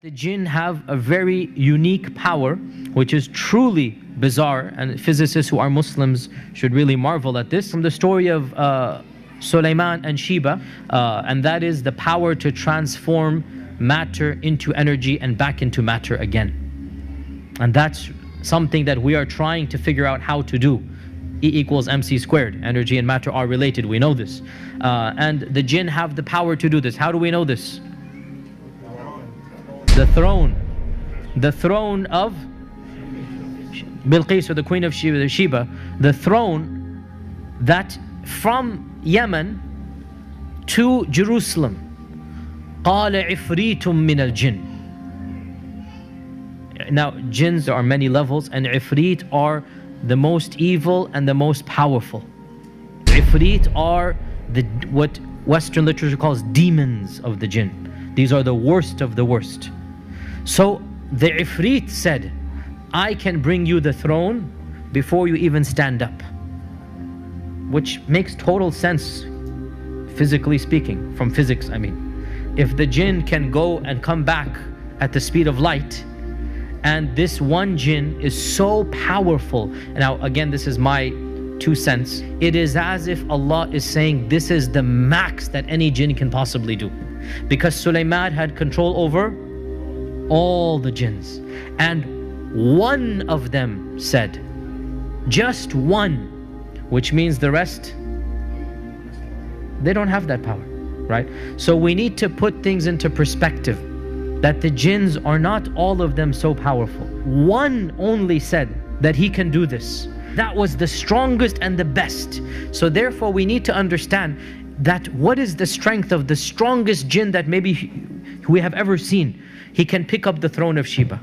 The jinn have a very unique power, which is truly bizarre, and physicists who are Muslims should really marvel at this. From the story of Sulaiman and Sheba, and that is the power to transform matter into energy and back into matter again. And that's something that we are trying to figure out how to do. E equals mc squared. Energy and matter are related, we know this. And the jinn have the power to do this. How do we know this? The throne of Bilqis, or the queen of Sheba, the throne that from Yemen to Jerusalem. قال عفريت من الجن. Now, jinns, there are many levels, and ifrit are the most evil and the most powerful. Ifrit are what Western literature calls demons of the jinn. These are the worst of the worst. So the ifrit said, I can bring you the throne before you even stand up. Which makes total sense, physically speaking, from physics I mean. If the jinn can go and come back at the speed of light, and this one jinn is so powerful. Now again, this is my 2 cents. It is as if Allah is saying this is the max that any jinn can possibly do. Because Sulaiman had control over all the jinns. And one of them said, just one, which means the rest, they don't have that power, right? So we need to put things into perspective, that the jinns are not all of them so powerful. One only said that he can do this. That was the strongest and the best. So therefore we need to understand that what is the strength of the strongest jinn that maybe we have ever seen. He can pick up the throne of Sheba.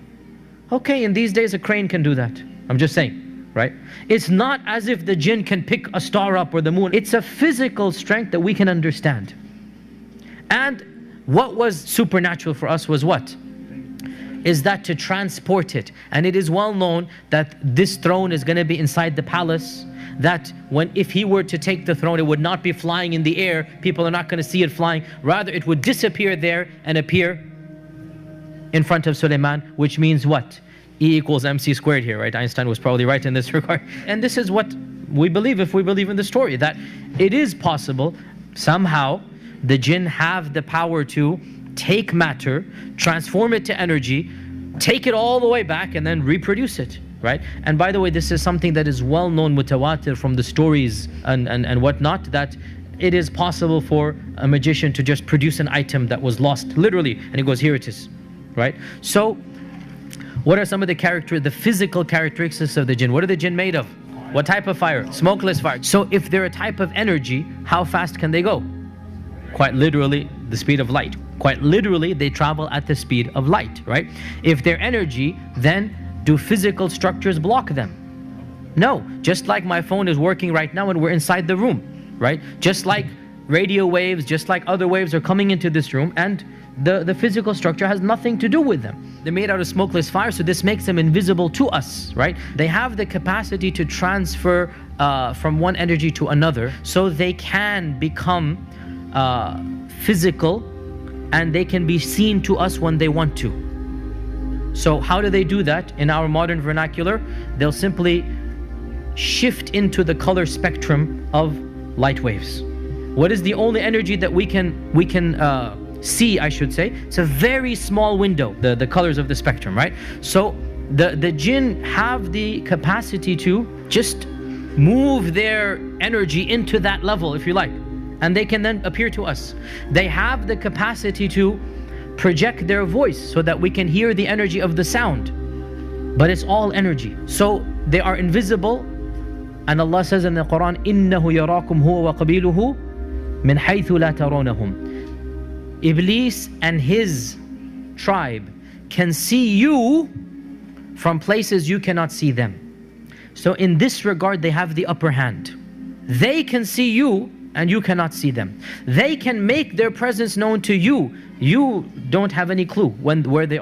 Okay, in these days a crane can do that. I'm just saying, right? It's not as if the jinn can pick a star up or the moon. It's a physical strength that we can understand. And what was supernatural for us was what? Is that to transport it. And it is well known that this throne is going to be inside the palace, that if he were to take the throne, it would not be flying in the air. People are not going to see it flying. Rather, it would disappear there and appear in front of Sulaiman, which means what? E equals mc squared here, right? Einstein was probably right in this regard. And this is what we believe, if we believe in the story, that it is possible somehow the jinn have the power to take matter, transform it to energy, take it all the way back, and then reproduce it, right? And by the way, this is something that is well known, mutawatir, from the stories and whatnot, that it is possible for a magician to just produce an item that was lost, literally, and he goes, here it is, right? So what are some of the physical characteristics of the jinn? What are the jinn made of? What type of fire? Smokeless fire. So if they're a type of energy, how fast can they go? Quite literally, the speed of light. Quite literally, they travel at the speed of light, right? If they're energy, then do physical structures block them? No. Just like my phone is working right now and we're inside the room, right? Just like radio waves, just like other waves are coming into this room, and the physical structure has nothing to do with them. They're made out of smokeless fire, so this makes them invisible to us, right? They have the capacity to transfer from one energy to another, so they can become physical, and they can be seen to us when they want to. So how do they do that? In our modern vernacular, they'll simply shift into the color spectrum of light waves. What is the only energy that we can see, I should say? It's a very small window, the colors of the spectrum, right? So the jinn have the capacity to just move their energy into that level, if you like, and they can then appear to us. They have the capacity to project their voice so that we can hear the energy of the sound, but it's all energy. So they are invisible, and Allah says in the Quran, إِنَّهُ يَرَاكُمْ هُوَ وَقَبِيلُهُ مِنْ حَيْثُ لَا تَرَوْنَهُمْ. Iblis and his tribe can see you from places you cannot see them. So in this regard, they have the upper hand. They can see you and you cannot see them. They can make their presence known to you. You don't have any clue where they are.